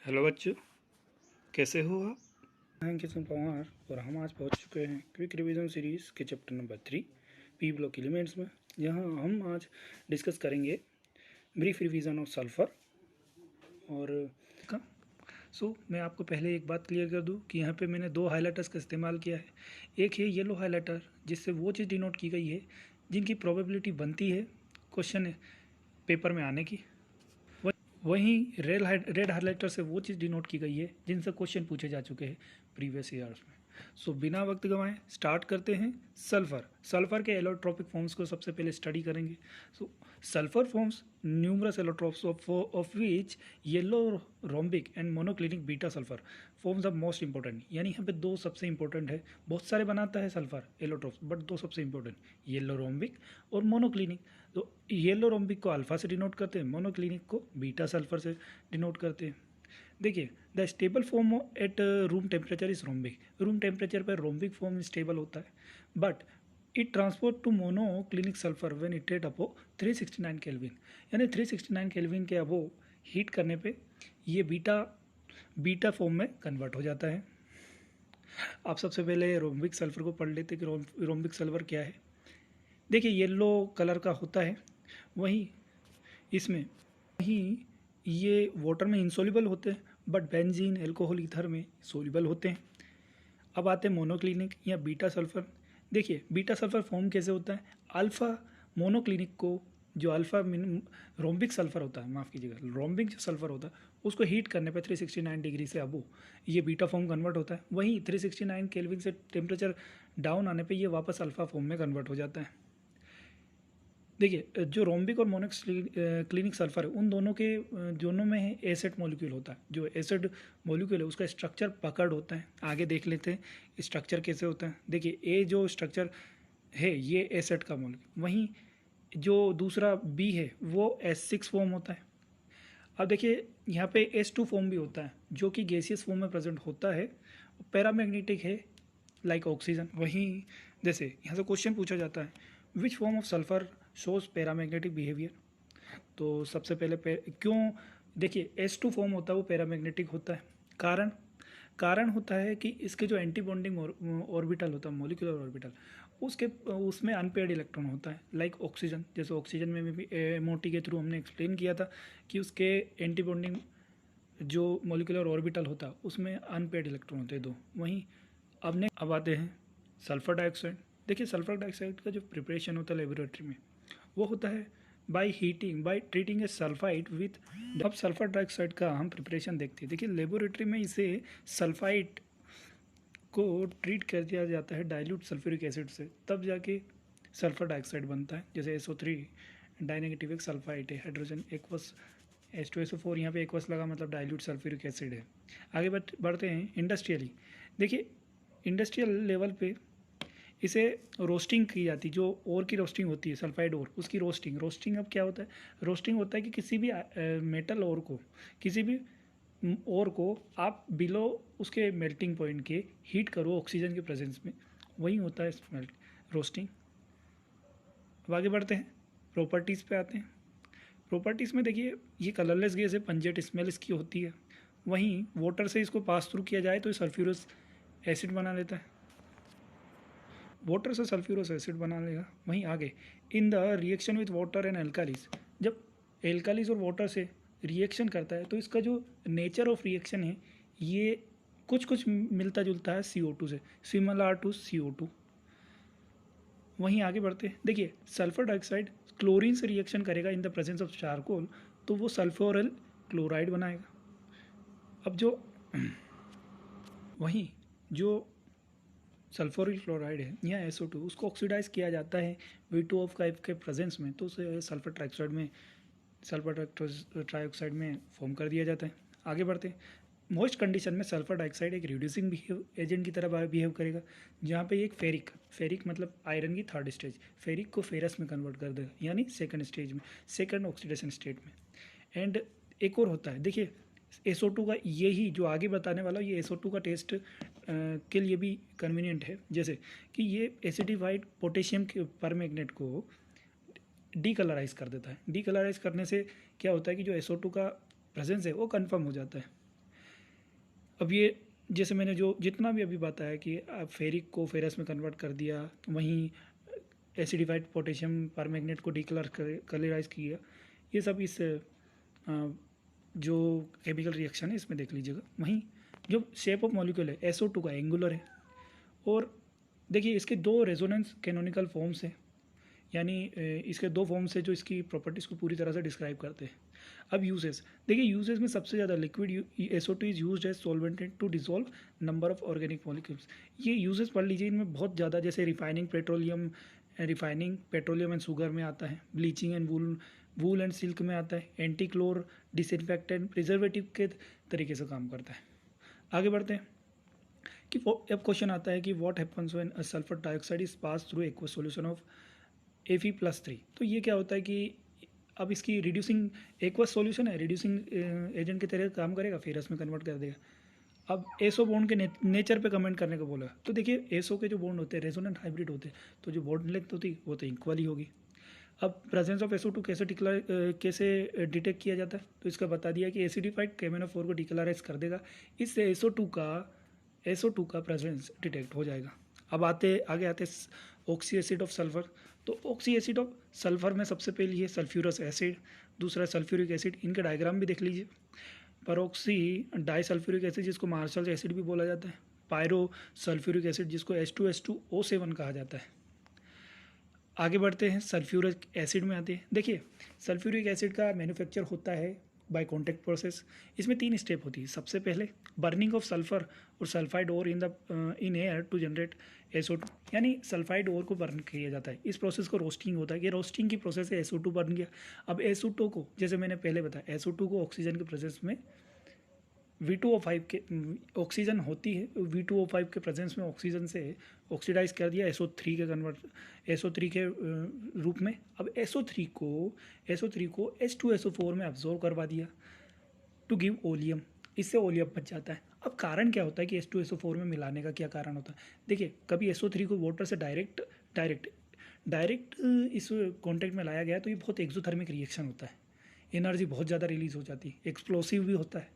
Hello बच्चों, कैसे हो आप? मैं किशन पवार और हम आज पहुंच चुके हैं क्विक रिवीजन सीरीज़ के chapter number 3 P block elements में। यहाँ हम आज डिस्कस करेंगे ब्रीफ रिवीजन ऑफ सल्फर। और का मैं आपको पहले एक बात क्लियर कर दूं कि यहाँ पे मैंने दो हाइलाइटर्स का इस्तेमाल किया है। एक है येलो हाइलाइटर, जिससे वो चीज़ डिनोट की गई है जिनकी प्रोबेबिलिटी बनती है क्वेश्चन पेपर में आने की। वहीं रेड हाइलाइटर से वो चीज़ डिनोट की गई है जिनसे क्वेश्चन पूछे जा चुके हैं प्रीवियस ईयर्स में। बिना वक्त गंवाए स्टार्ट करते हैं। सल्फर के एलोट्रोपिक फॉर्म्स को सबसे पहले स्टडी करेंगे। Sulphur forms numerous allotropes of which yellow rhombic and monoclinic beta sulphur forms are most important. यानी यहाँ पे दो सबसे इंपॉर्टेंट है। बहुत सारे बनाता है सल्फर एलोट्रोप्स, बट दो सबसे इंपॉर्टेंट येलो रोम्बिक और मोनोक्लिनिक। तो येलो रोम्बिक को अल्फा से डिनोट करते हैं, मोनोक्लिनिक को बीटा सल्फर से डिनोट करते हैं। देखिए, the stable form at room temperature is rhombic. Room temperature पर रोम्बिक फॉर्म स्टेबल होता है, but it transport to monoclinic sulphur when it at above 369 kelvin. यानी 369 केल्विन के अबो हीट करने पे ये बीटा फॉर्म में कन्वर्ट हो जाता है। आप सबसे पहले रोम्बिक सल्फर को पढ़ लेते कि रोम्बिक सल्फर क्या है। देखिए, येलो कलर का होता है, वहीं ये वाटर में इंसोल्यूबल होते हैं, बट बेंजीन अल्कोहल ईथर में सोल्यूबल होते हैं। अब आते हैं मोनोक्लिनिक या बीटा सल्फर। देखिए, बीटा सल्फर फॉर्म कैसे होता है। अल्फा मोनोक्लिनिक को, जो अल्फा रोम्बिक सल्फर होता है, माफ़ कीजिएगा, रोम्बिक जो सल्फर होता है उसको हीट करने पे 369 डिग्री से अबो ये बीटा फॉर्म कन्वर्ट होता है। वहीं 369 केल्विन से टेम्परेचर डाउन आने पे ये वापस अल्फा फॉर्म में कन्वर्ट हो जाता है। देखिए, जो रोम्बिक और मोनोक्लिनिक सल्फर है, उन दोनों में एसिड मॉलिक्यूल होता है। जो एसिड मॉलिक्यूल है उसका स्ट्रक्चर पकड़ होता है। आगे देख लेते हैं स्ट्रक्चर कैसे होता है। देखिए, ए जो स्ट्रक्चर है ये एसिड का मॉलिक्यूल, वहीं जो दूसरा बी है वो S6 फॉर्म होता है। अब देखिए, यहाँ पे S2 फॉर्म भी होता है जो कि गैसियस फॉर्म में प्रेजेंट होता है, पैरामैग्नेटिक है लाइक ऑक्सीजन। वहीं जैसे यहाँ से क्वेश्चन पूछा जाता है which form of sulphur shows paramagnetic behaviour. तो सबसे पहले क्यों, देखिए S2 फॉर्म होता है वो पैरामैग्नेटिक होता है। कारण होता है कि इसके जो एंटी बॉन्डिंग ऑर्बिटल होता है, मोलिकुलर ऑर्बिटल, उसमें अनपेयर्ड इलेक्ट्रॉन होता है लाइक ऑक्सीजन। जैसे ऑक्सीजन में भी MOT के थ्रू हमने एक्सप्लेन किया था कि उसके एंटी बॉन्डिंग जो मोलिकुलर ऑर्बिटल होता है उसमें अनपेयर्ड इलेक्ट्रॉन होते हैं दो। वहीं अब आते हैं सल्फर डाइऑक्साइड। देखिए, सल्फर डाइऑक्साइड का जो प्रिपरेशन होता है लेबोरेटरी में वो होता है by treating A sulphide with. अब सल्फर डाइऑक्साइड का हम प्रिपरेशन देखते हैं। देखिए, लेबोरेटरी में इसे सल्फाइड को ट्रीट कर दिया जाता है डाइल्यूट सल्फ्यूरिक एसिड से, तब जाके सल्फर डाइऑक्साइड बनता है। जैसे SO3 डाइनेगेटिव एक सल्फाइड है, हाइड्रोजन एक्वस H2SO4, यहाँ पे एक्वस लगा मतलब डाइल्यूट सल्फ्यूरिक एसिड है। आगे बढ़ते हैं इंडस्ट्रियली। देखिए, इंडस्ट्रियल लेवल पे इसे रोस्टिंग की जाती है। जो ओर की रोस्टिंग होती है, सल्फाइड ओर, उसकी रोस्टिंग अब क्या होता है, रोस्टिंग होता है कि किसी भी मेटल ओर को, किसी भी ओर को आप बिलो उसके मेल्टिंग पॉइंट के हीट करो ऑक्सीजन के प्रेजेंस में, वही होता है रोस्टिंग। अब आगे बढ़ते हैं, प्रॉपर्टीज़ पे आते हैं। प्रॉपर्टीज़ में देखिए, ये कलरलेस गैस है, पंजेट स्मेल इसकी होती है। वहीं वाटर से इसको पास थ्रू किया जाए तो ये सल्फ्यूरस एसिड बना लेता है, वाटर से सल्फ्यूरस एसिड बना लेगा। वहीं आगे in the reaction with water and alkalis, जब एल्कालीज और वाटर से रिएक्शन करता है तो इसका जो नेचर ऑफ रिएक्शन है ये कुछ मिलता जुलता है CO2 से, सिमिलर टू CO2। वहीं आगे बढ़ते हैं। देखिए, सल्फर डाइऑक्साइड क्लोरीन से रिएक्शन करेगा in the presence of charcoal, तो वो सल्फ्योरल क्लोराइड बनाएगा। अब वहीं जो सल्फ्यूरिक क्लोराइड है या SO2, उसको ऑक्सीडाइज किया जाता है V2O5 के प्रेजेंस में, तो उसे सल्फर ट्राइऑक्साइड में फॉर्म कर दिया जाता है। आगे बढ़ते हैं। मोस्ट कंडीशन में सल्फर डाइऑक्साइड एक रिड्यूसिंग एजेंट की तरह बिहेव करेगा, जहाँ पे एक फेरिक मतलब आयरन की थर्ड स्टेज, फेरिक को फेरस में कन्वर्ट कर देगा, यानी सेकंड स्टेज में, सेकंड ऑक्सीडेशन स्टेट में। एंड एक और होता है, देखिए SO2 का, यही जो आगे बताने वाला ये SO2 का टेस्ट के लिए भी कन्वीनियंट है। जैसे कि ये एसिडिफाइड पोटेशियम के परमैग्नेट को डीकलराइज कर देता है। डीकलराइज करने से क्या होता है कि जो SO2 का प्रेजेंस है वो कंफर्म हो जाता है। अब ये जैसे मैंने जो जितना भी अभी बताया कि फेरिक को फेरस में कन्वर्ट कर दिया, वहीं एसिडिफाइड पोटेशियम परमैंगनेट को कलराइज किया, ये सब इस जो केमिकल रिएक्शन है इसमें देख लीजिएगा। वहीं जो शेप ऑफ मॉलिक्यूल है SO2 का एंगुलर है, और देखिए इसके दो रेजोनेंस कैनोनिकल फॉर्म्स हैं, यानी इसके दो फॉर्म्स है जो इसकी प्रॉपर्टीज़ को पूरी तरह से डिस्क्राइब करते हैं। अब यूजेस देखिए, यूजेस में सबसे ज़्यादा liquid SO2 is used as solvent to dissolve number of organic molecules. ये यूजेस पढ़ लीजिए, इनमें बहुत ज़्यादा, जैसे रिफाइनिंग पेट्रोलियम एंड शुगर में आता है, bleaching and wool and silk में आता है, एंटी क्लोर डिसइंफेक्टेंट प्रिजर्वेटिव के तरीके से काम करता है। आगे बढ़ते हैं कि अब क्वेश्चन आता है कि what happens when sulphur dioxide is pass through aqueous solution of Fe+3। तो ये क्या होता है कि अब इसकी रिड्यूसिंग एक्वस सॉल्यूशन है, रिड्यूसिंग एजेंट की तरह काम करेगा, फेरस में कन्वर्ट कर देगा। अब एसो बॉन्ड के नेचर पे कमेंट करने को बोला, तो देखिए एसो के जो बॉन्ड होते हैं रेजोनेंट हाइब्रिड होते हैं, तो जो बॉन्ड लेंथ होती है वो तो इक्वल ही होगी। अब प्रेजेंस ऑफ SO2 कैसे डिटेक्ट किया जाता है, तो इसका बता दिया कि एसिडिफाइड KMnO4 को डिक्लराइज कर देगा, इससे SO2 का प्रेजेंस डिटेक्ट हो जाएगा। अब आगे आते ऑक्सी एसिड ऑफ सल्फर। तो ऑक्सी एसिड ऑफ सल्फर में सबसे पहले है सल्फ्यूरस एसिड, दूसरा सल्फ्यूरिक एसिड। इनके डायग्राम भी देख लीजिए। परऑक्सी डाइसल्फ्यूरिक एसिड जिसको मार्शल एसिड भी बोला जाता है, पायरो सल्फ्यूरिक एसिड जिसको H2SO7 कहा जाता है। आगे बढ़ते हैं, सल्फ्यूरिक एसिड में आते हैं। देखिए सल्फ्यूरिक एसिड का मैन्युफैक्चर होता है बाय कॉन्टैक्ट प्रोसेस। इसमें 3 स्टेप होती है। सबसे पहले बर्निंग ऑफ सल्फर और sulphide ore in air to generate SO2, यानी सल्फाइड ओर को बर्न किया जाता है। इस प्रोसेस को रोस्टिंग होता है। ये रोस्टिंग की प्रोसेस है, SO2 बर्न किया। अब SO2 को, जैसे मैंने पहले बताया, SO2 को ऑक्सीजन के प्रेजेंस में V2O5 के ऑक्सीजन होती है, V2O5 के प्रेजेंस में ऑक्सीजन से ऑक्सीडाइज कर दिया SO3 के रूप में। अब SO3 को H2SO4 में अब्जॉर्व करवा दिया टू गिव ओलियम, इससे ओलियम बच जाता है। अब कारण क्या होता है कि H2SO4 में मिलाने का क्या कारण होता है? देखिए कभी SO3 को वाटर से डायरेक्ट इस कॉन्टेक्ट में लाया गया तो ये बहुत एक्सोथर्मिक रिएक्शन होता है, एनर्जी बहुत ज़्यादा रिलीज हो जाती है, एक्सप्लोसिव भी होता है।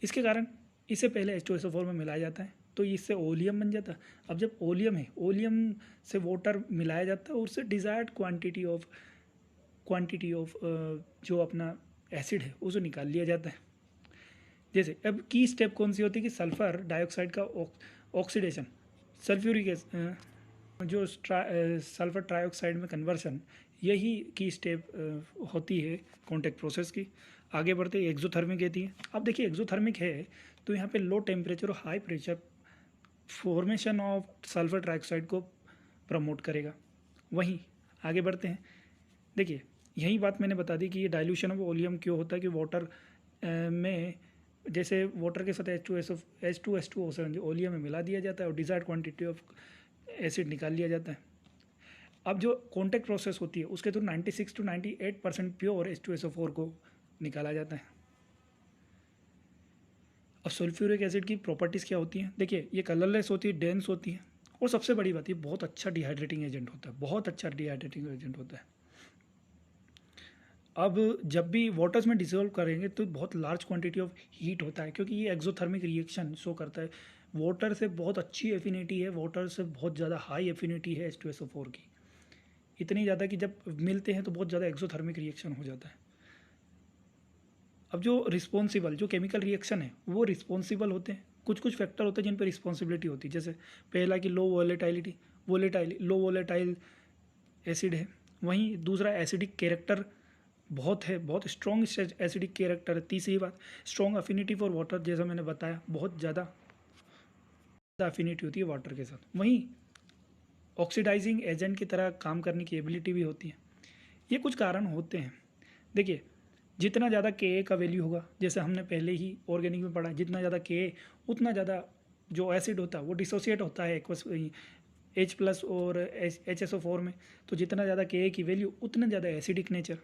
इसके कारण इसे पहले H2SO4 में मिलाया जाता है, तो इससे ओलियम बन जाता है। अब जब ओलियम है, ओलियम से वाटर मिलाया जाता है और उससे डिज़ायर्ड क्वांटिटी ऑफ जो अपना एसिड है उसे निकाल लिया जाता है। जैसे अब की स्टेप कौन सी होती है कि सल्फर डाइऑक्साइड का ऑक्सीडेशन, सल्फ्यूरिक जो सल्फर ट्राइऑक्साइड में कन्वर्शन, यही की स्टेप होती है कॉन्टैक्ट प्रोसेस की। आगे बढ़ते एक्सोथर्मिक कहती है। अब देखिए एक्सोथर्मिक है तो यहाँ पे लो टेम्परेचर और high pressure formation of sulphur trioxide को प्रमोट करेगा। वहीं आगे बढ़ते हैं, देखिए यही बात मैंने बता दी कि ये डाइल्यूशन ऑफ ओलियम क्यों होता है कि वाटर में, जैसे वाटर के साथ H2SO7 जो ओलियम में मिला दिया जाता है और डिजायर्ड क्वांटिटी ऑफ एसिड निकाल लिया जाता है। अब जो कॉन्टैक्ट प्रोसेस होती है उसके थ्रू 96 to 98% प्योर H2SO4 को निकाला जाता है। अब सल्फ्यूरिक एसिड की प्रॉपर्टीज़ क्या होती हैं? देखिए ये कलरलेस होती है, डेंस होती है, और सबसे बड़ी बात ये बहुत अच्छा डिहाइड्रेटिंग एजेंट होता है, बहुत अच्छा डिहाइड्रेटिंग एजेंट होता है। अब जब भी वाटर्स में डिसॉल्व करेंगे तो बहुत लार्ज क्वांटिटी ऑफ हीट होता है, क्योंकि ये एक्सोथर्मिक रिएक्शन शो करता है। वाटर से बहुत अच्छी एफिनिटी है, वाटर से बहुत ज़्यादा हाई एफिनिटी है H2SO4 की, इतनी ज़्यादा कि जब मिलते हैं तो बहुत ज़्यादा एक्सोथर्मिक रिएक्शन हो जाता है। अब जो केमिकल रिएक्शन है वो रिस्पॉन्सिबल होते हैं, कुछ फैक्टर होते हैं जिन पर रिस्पॉन्सिबिलिटी होती है। जैसे पहला कि लो वोलेटाइल एसिड है, वहीं दूसरा एसिडिक कैरेक्टर बहुत स्ट्रॉन्ग एसिडिक कैरेक्टर है। तीसरी बात स्ट्रॉन्ग अफिनिटी फॉर वाटर, जैसा मैंने बताया बहुत ज़्यादा अफिनिटी होती है वाटर के साथ। वहीं ऑक्सीडाइजिंग एजेंट की तरह काम करने की एबिलिटी भी होती है। ये कुछ कारण होते हैं। देखिए जितना ज़्यादा Ka का वैल्यू होगा, जैसे हमने पहले ही ऑर्गेनिक में पढ़ा, जितना ज़्यादा Ka उतना ज़्यादा जो एसिड होता है वो डिसोसिएट होता है H+ और HSO4 में, तो जितना ज़्यादा Ka की वैल्यू उतना ज़्यादा एसिडिक नेचर।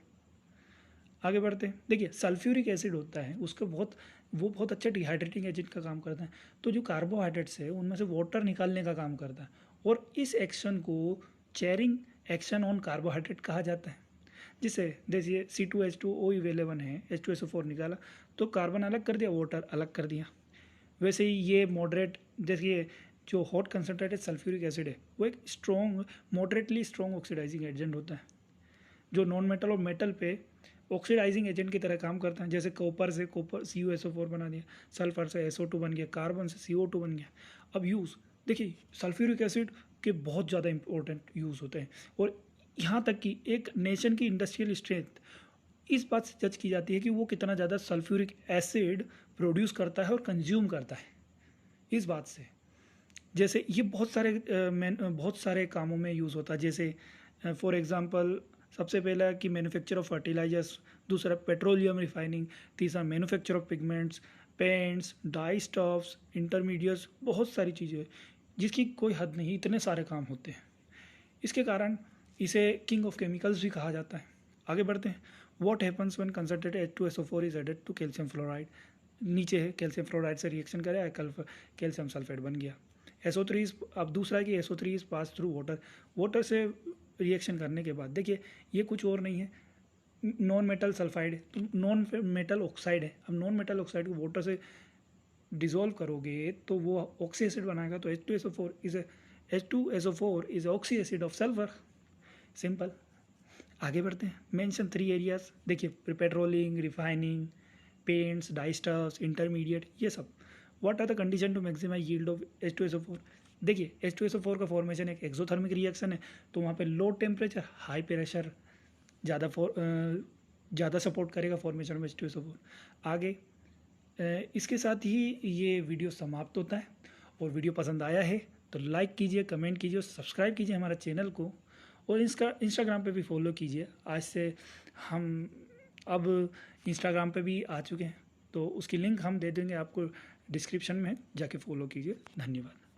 आगे बढ़ते हैं, देखिए सल्फ्यूरिक एसिड होता है उसका वो बहुत अच्छा डिहाइड्रेटिंग एजेंट का काम करता है। तो जो कार्बोहाइड्रेट्स है उनमें से वाटर निकालने का काम करता है, और इस एक्शन को चेयरिंग एक्शन ऑन कार्बोहाइड्रेट कहा जाता है। जिससे देखिए C2H2O11 है, H2SO4 निकाला तो कार्बन अलग कर दिया, वाटर अलग कर दिया। वैसे ही ये मॉडरेट, जैसे जो हॉट कंसनट्रेटेड सल्फ्यूरिक एसिड है वो एक strong, moderately strong oxidising agent होता है, जो नॉन मेटल और मेटल पे ऑक्सीडाइजिंग एजेंट की तरह काम करता है। जैसे कॉपर से कॉपर CuSO4 बना दिया, सल्फर से SO2 बन गया, कार्बन से CO2 बन गया। अब यूज़ देखिए, सल्फ्यूरिक एसिड के बहुत ज़्यादा इंपॉर्टेंट यूज़ होते हैं, और यहाँ तक कि एक नेशन की इंडस्ट्रियल स्ट्रेंथ इस बात से जज की जाती है कि वो कितना ज़्यादा सल्फ्यूरिक एसिड प्रोड्यूस करता है और कंज्यूम करता है, इस बात से। जैसे ये बहुत सारे कामों में यूज़ होता है। जैसे फॉर एग्जांपल सबसे पहला कि मैन्युफैक्चर ऑफ फर्टिलाइजर्स, दूसरा पेट्रोलियम रिफाइनिंग, तीसरा manufacture of pigments, paints, dyestuffs, intermediates, बहुत सारी चीज़ें जिसकी कोई हद नहीं, इतने सारे काम होते हैं। इसके कारण इसे किंग ऑफ केमिकल्स भी कहा जाता है। आगे बढ़ते हैं। What happens when concentrated H2SO4 is added to calcium fluoride. नीचे है कैल्शियम फ्लोराइड से रिएक्शन करे, कैल्शियम सल्फेट बन गया। SO3 अब दूसरा है कि SO3 is pass through water. Water से रिएक्शन करने के बाद देखिए ये कुछ और नहीं है, नॉन मेटल सल्फाइड, तो नॉन मेटल ऑक्साइड है। अब नॉन मेटल ऑक्साइड को वाटर से डिजोल्व करोगे तो वो ऑक्सी एसिड बनाएगा, तो H2SO4 is oxy acid of sulphur. Simple. आगे बढ़ते हैं। Mention 3 areas. देखिए petroleum, refining, paints, dyestuffs, intermediate, ये सब। What are the condition to maximise yield of H2SO4। देखिए H2SO4 का फॉर्मेशन एक एक्सोथर्मिक रिएक्शन है, तो वहाँ पे लो टेम्परेचर हाई प्रेशर ज़्यादा सपोर्ट करेगा फॉर्मेशन में H2SO4। आगे इसके साथ ही ये वीडियो समाप्त होता है। और वीडियो पसंद आया है तो लाइक कीजिए, कमेंट कीजिए और सब्सक्राइब कीजिए हमारा चैनल को, और इंस्टाग्राम पे भी फॉलो कीजिए। आज से हम अब इंस्टाग्राम पे भी आ चुके हैं, तो उसकी लिंक हम दे देंगे आपको डिस्क्रिप्शन में, जाके फॉलो कीजिए। धन्यवाद।